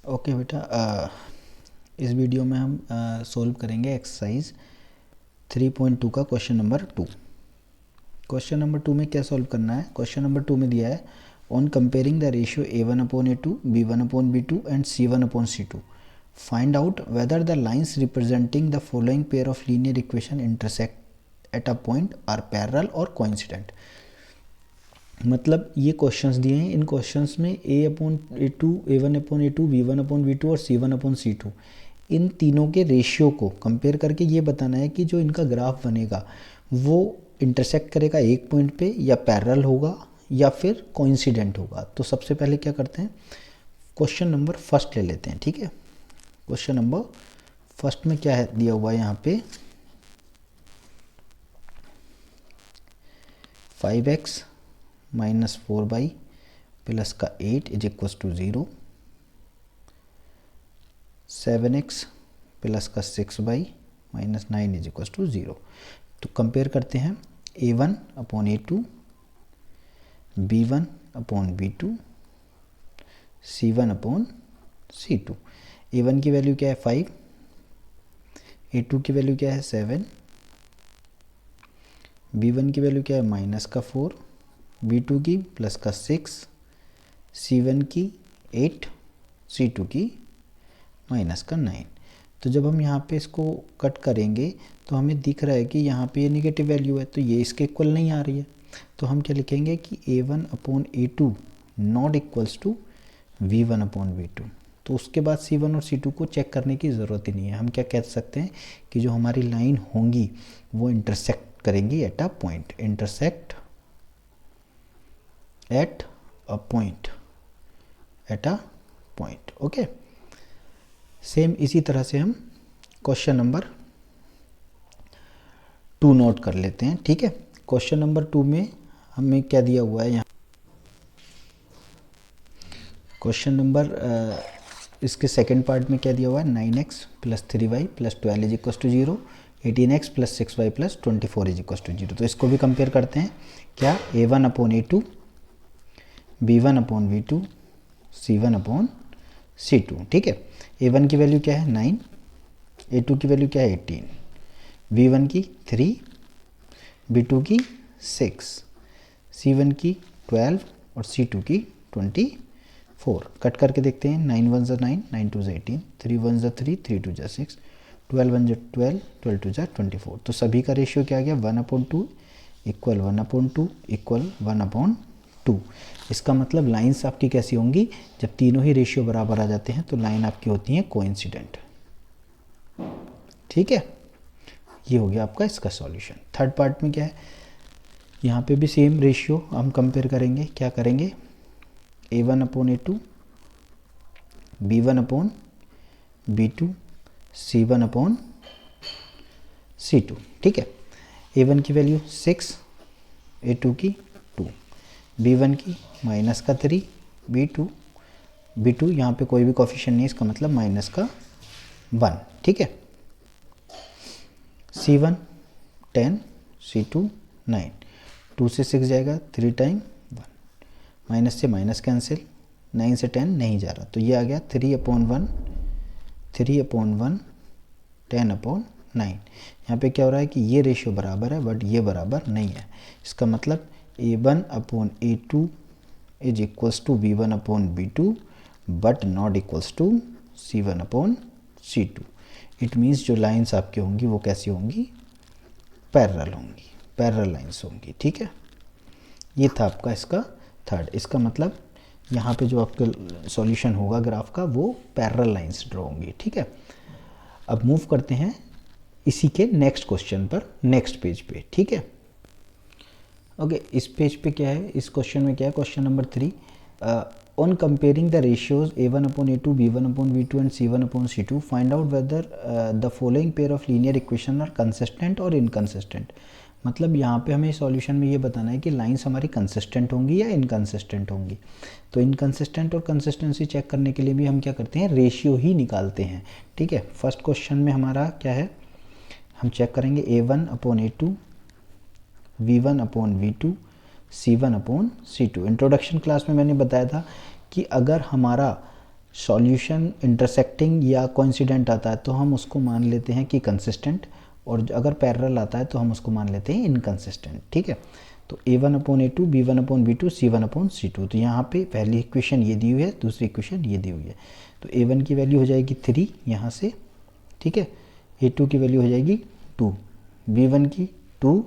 Okay बेटा, इस video में हम सॉल्व करेंगे एक्सरसाइज 3.2 का क्वेश्चन नंबर 2। क्वेश्चन नंबर 2 में क्या सॉल्व करना है? क्वेश्चन नंबर 2 में दिया है on comparing the ratio a1/a2 b1/b2 and c1/c2 find out whether the lines representing the following pair of linear equation intersect at a point or parallel और coincident. मतलब ये क्वेश्चंस दिए हैं, इन क्वेश्चंस में a/a2 a1/a2 b1/b2 और c1/c2 इन तीनों के ratio को कंपेयर करके ये बताना है कि जो इनका ग्राफ बनेगा वो इंटरसेक्ट करेगा एक पॉइंट पे या पैरेलल होगा या फिर कोइंसिडेंट होगा। तो सबसे पहले क्या करते हैं, क्वेश्चन नंबर फर्स्ट ले लेते हैं। ठीक है, क्वेश्चन नंबर फर्स्ट में क्या है दिया हुआ है यहाँ पे 5x माइनस 4y प्लस का 8 is equals to 0, 7x plus का 6y minus 9 is equals to 0। तो कंपेयर करते हैं a1/a2 b1/b2 c1/c2। a1 की वैल्यू क्या है 5, a2 की वैल्यू क्या है 7, b1 की वैल्यू क्या है माइनस का 4, b2 की प्लस का 6, c1 की 8, c2 की माइनस का 9। तो जब हम यहाँ पे इसको कट करेंगे तो हमें दिख रहा है कि यहाँ पे ये निगेटिव वैल्यू है तो ये इसके इक्वल नहीं आ रही है। तो हम क्या लिखेंगे कि a1/a2 not equals to v1/v2। तो उसके बाद c1 और c2 को चेक करने की ज़रूरत ही नहीं है। हम क्या कह सकते हैं कि जो हमारी लाइन होंगी वो इंटरसेक्ट करेंगी eight a point, intersect at a point, eight a point. Okay, same इसी तरह से हम क्वेश्चन नंबर 2 नोट कर लेते हैं। ठीक है, क्वेश्चन नंबर 2 में हमें क्या दिया हुआ है यहाँ, क्वेश्चन नंबर इसके सेकंड पार्ट में क्या दिया हुआ है 9x plus 3y plus 12 is equals to 0, 18x plus 6y plus 24 is equals to 0। तो इसको भी कंपेयर करते हैं क्या a1/a2 b1/b2 c1/c2। ठीक है, a1 की वैल्यू क्या है 9, a2 की वैल्यू क्या है 18, b1 की 3, b2 की 6, c1 की 12 और c2 की 24। कट करके देखते हैं 9 1 ज़ा 9, 9 2 ज़ा 18, 3 1 ज़ा 3, 3 2 ज़ा 6, 12 1 ज़ा 12, 12 2 ज़ा 24। तो सभी का रेशियो क्या आ गया 1/2 इक्वल 1/2 इक्वल 1/2। इसका मतलब लाइंस आपकी कैसी होंगी, जब तीनों ही रेशियो बराबर आ जाते हैं तो लाइन आपकी होती है कोइंसिडेंट। ठीक है, ये हो गया आपका इसका सॉल्यूशन। थर्ड पार्ट में क्या है, यहाँ पे भी सेम रेशियो हम कंपेयर करेंगे। क्या करेंगे a1/a2 b1/b2 c1/c2। ठीक है, a1 की वैल्यू 6, a2 की 2, b1 की माइनस का 3, b2 यहाँ पे कोई भी कोफिशिएंट नहीं, इसका मतलब माइनस का 1। ठीक है, c1 10, c2 9, 2 से 6 जाएगा 3 टाइम 1, माइनस से माइनस कैंसिल, 9 से 10 नहीं जा रहा तो ये आ गया 3/1, 3/1 10/9। यहाँ पे क्या हो रहा है कि ये रेशियो बराबर है बट ये बराबर नहीं है। इसका मतलब a1/a2 is equals to b1/b2 but not equals to c1/c2। It means जो लाइंस आपकी होंगी वो कैसी होंगी, पैरेलल होंगी, पैरेलल लाइंस होंगी। ठीक है, ये था आपका इसका थर्ड। इसका मतलब यहाँ पे जो आपका सॉल्यूशन होगा ग्राफ का वो पैरेलल लाइंस ड्रॉ होंगी। ठीक है, अब मूव करते हैं इसी के नेक्स्ट क्वेश्चन पर, नेक्स्ट पेज पे। ठीक है, ओके, इस पेज पे क्या है, इस क्वेश्चन में क्या है, question number 3 on comparing the ratios a1/a2 b1/b2 and c1/c2 find out whether the following pair of linear equation are consistent और इनकंसिस्टेंट। मतलब यहाँ पे हमें सॉल्यूशन में ये बताना है कि लाइंस हमारी कंसिस्टेंट होंगी या इनकंसिस्टेंट होंगी। तो इनकंसिस्टेंट और कंसिस्टेंसी चेक करने के लिए भी हम क्या करते हैं, रेशियो ही निकालते हैं। ठीक है, फर्स्ट क्वेश्चन में हमारा क्या है, हम चेक करेंगे a1/a2 v1/v2 c1/c2। Introduction class में मैंने बताया था कि अगर हमारा सॉल्यूशन इंटरसेक्टिंग या कोइंसिडेंट आता है तो हम उसको मान लेते हैं कि कंसिस्टेंट, और अगर पैरेलल आता है तो हम उसको मान लेते हैं इनकंसिस्टेंट। ठीक है, तो A1/A2, B1/B2, C1/C2। तो यहाँ पे पहली इक्वेशन ये दी हुई है, दूसरी इक्वेशन ये दी हुई है। तो A1 की वैल्यू हो जाएगी 3 यहाँ से, ठीक है, A2 की वैल्यू हो जाएगी 2, B1 की 2,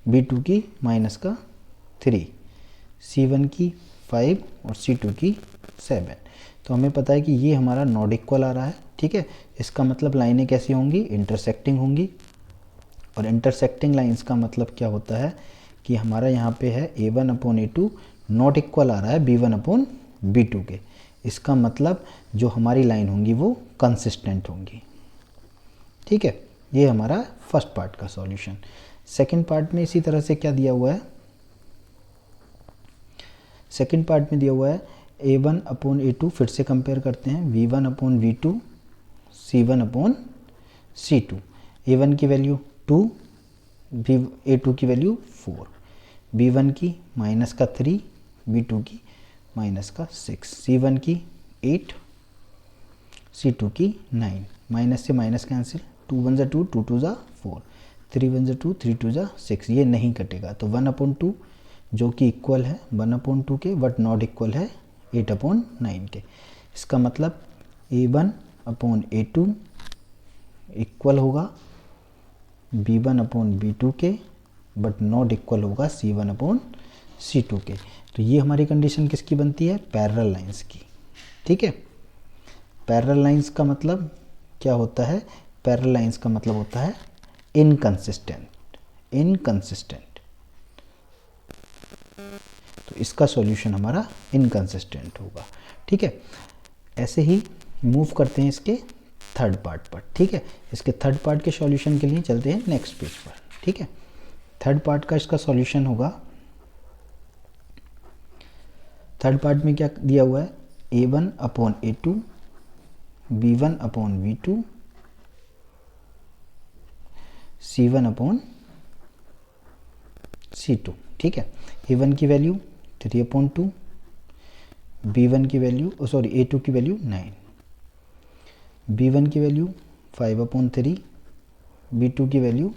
B2 की -3, C1 की 5 और C2 की 7। तो हमें पता है कि ये हमारा नॉट इक्वल आ रहा है। ठीक है, इसका मतलब लाइनें कैसी होंगी, इंटरसेक्टिंग होंगी। और इंटरसेक्टिंग लाइंस का मतलब क्या होता है कि हमारा यहाँ पे है A1/A2 नॉट इक्वल आ रहा है B1/B2 के। इसका मतलब जो हमारी लाइन होंगी वो कंसिस्टेंट होंगी। ठीक है, ये हमारा फर्स्ट पार्ट का सॉल्यूशन। सेकंड पार्ट में इसी तरह से क्या दिया हुआ है, सेकंड पार्ट में दिया हुआ है A1/A2, फिर से कंपेयर करते हैं, V1/V2, C1/C2। A1 की वैल्यू 2, A2 की वैल्यू 4, B1 की -3, B2 की -6, C1 की 8, C2 की 9। माइनस से माइनस कैंसिल, 2 1 जा 2, 2 2 जा 4, 3 1 जा 2, 3 2 जा 6, ये नहीं कटेगा। तो 1/2 जो कि इक्वल है 1/2 के, बट नॉट इक्वल है 8/9 के। इसका मतलब A1/A2 इक्वल होगा B1/B2 के, बट नॉट इक्वल होगा C1/C2 के। तो ये हमारी कंडीशन किसकी बनती है, पैरेलल लाइंस की। ठीक है, पैरेलल लाइंस का मतलब क्या होता है, पैरेलल लाइंस का मतलब होता है इनकंसिस्टेंट, इनकंसिस्टेंट। तो इसका सॉल्यूशन हमारा इनकंसिस्टेंट होगा। ठीक है, ऐसे ही मूव करते हैं इसके थर्ड पार्ट पर। ठीक है, इसके थर्ड पार्ट के सॉल्यूशन के लिए चलते हैं नेक्स्ट पेज पर। ठीक है, थर्ड पार्ट का इसका सॉल्यूशन होगा, थर्ड पार्ट में क्या दिया हुआ है, A1/A2, B1/V2, C1/C2। ठीक है, A1 की वैल्यू 3/2, B1 की वैल्यू A2 की वैल्यू 9, B1 की वैल्यू 5/3, B2 की वैल्यू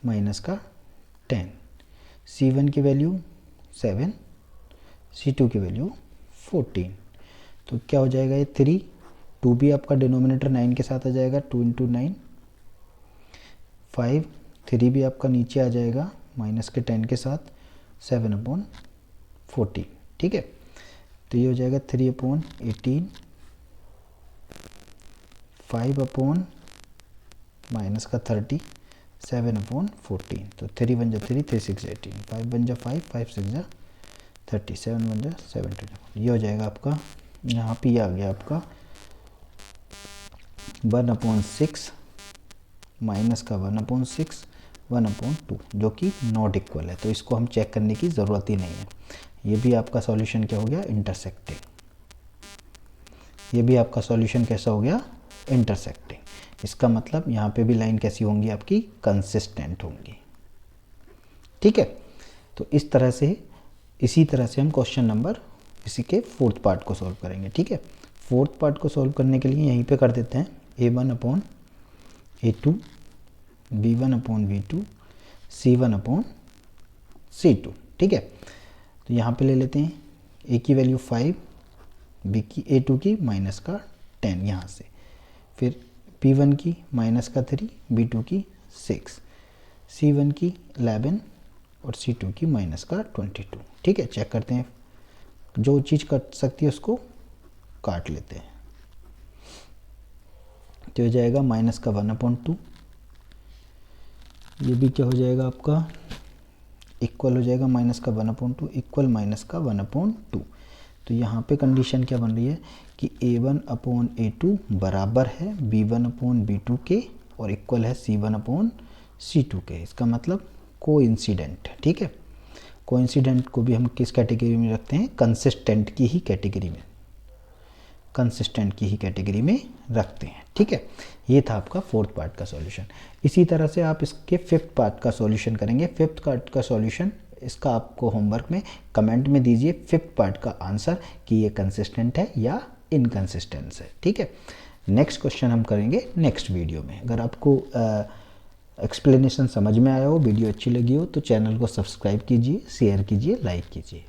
-10, C1 की वैल्यू 7, C2 की वैल्यू 14। तो क्या हो जाएगा, ये 3, 2 भी आपका डिनोमिनेटर 9 के साथ आ जाएगा, 2 × 9, 5, 3 भी आपका नीचे आ जाएगा -10 के साथ, 7/14। ठीक है, तो ये हो जाएगा 3/18, 5/-30, 7/14। तो 3 1 जा 3, 3 6 18, 5 1 जा 5, 5 6 जा 30, 7 1 जा 7 2। ये हो जाएगा आपका, यहाँ पे आ गया आपका 1/6 माइनस का 1/6, 1/2, जो कि नॉट इक्वल है। तो इसको हम चेक करने की ज़रूरत ही नहीं है। ये भी आपका सॉल्यूशन क्या हो गया, इंटरसेक्टिंग। ये भी आपका सॉल्यूशन कैसा हो गया, इंटरसेक्टिंग। इसका मतलब यहाँ पे भी लाइन कैसी होंगी आपकी, कंसिस्टेंट होंगी। ठीक है, तो इस तरह से, इसी तरह से हम क्वेश्चन नंबर इसी के फोर्थ पार्ट को सॉल्व करेंगे। ठीक है, फोर्थ पार्ट को सॉल्व करने के लिए यहीं पे कर देते हैं A1/A2, B1/V2, C1/C2। ठीक है, तो यहाँ पे ले लेते हैं A की वैल्यू 5, A2 की -10 यहाँ से, फिर B1 की -3, B2 की 6, C1 की 11 और C2 की -22। ठीक है, चेक करते हैं, जो चीज़ कट सकती है उसको काट लेते हैं। तो हो जाएगा -1/2, ये भी क्या हो जाएगा आपका, इक्वल हो जाएगा -1/2 इक्वल -1/2। तो यहाँ पे कंडीशन क्या बन रही है कि A1/A2 बराबर है B1/B2 के और इक्वल है C1/C2 के। इसका मतलब कोइंसिडेंट है। ठीक है, कोइंसिडेंट को भी हम किस कैटेगरी में रखते हैं, कंसिस्टेंट की ही कैटेगरी में, कंसिस्टेंट की ही कैटेगरी में रखते हैं। ठीक है, ये था आपका फोर्थ पार्ट का सॉल्यूशन। इसी तरह से आप इसके फिफ्थ पार्ट का सॉल्यूशन करेंगे। फिफ्थ पार्ट का सॉल्यूशन इसका आपको होमवर्क में कमेंट में दीजिए 5th पार्ट का आंसर कि ये कंसिस्टेंट है या इनकंसिस्टेंट है। ठीक है, नेक्स्ट क्वेश्चन हम करेंगे नेक्स्ट वीडियो में। अगर आपको एक्सप्लेनेशन समझ में आया हो, वीडियो अच्छी लगी हो तो चैनल को सब्सक्राइब कीजिए, शेयर कीजिए, लाइक कीजिए।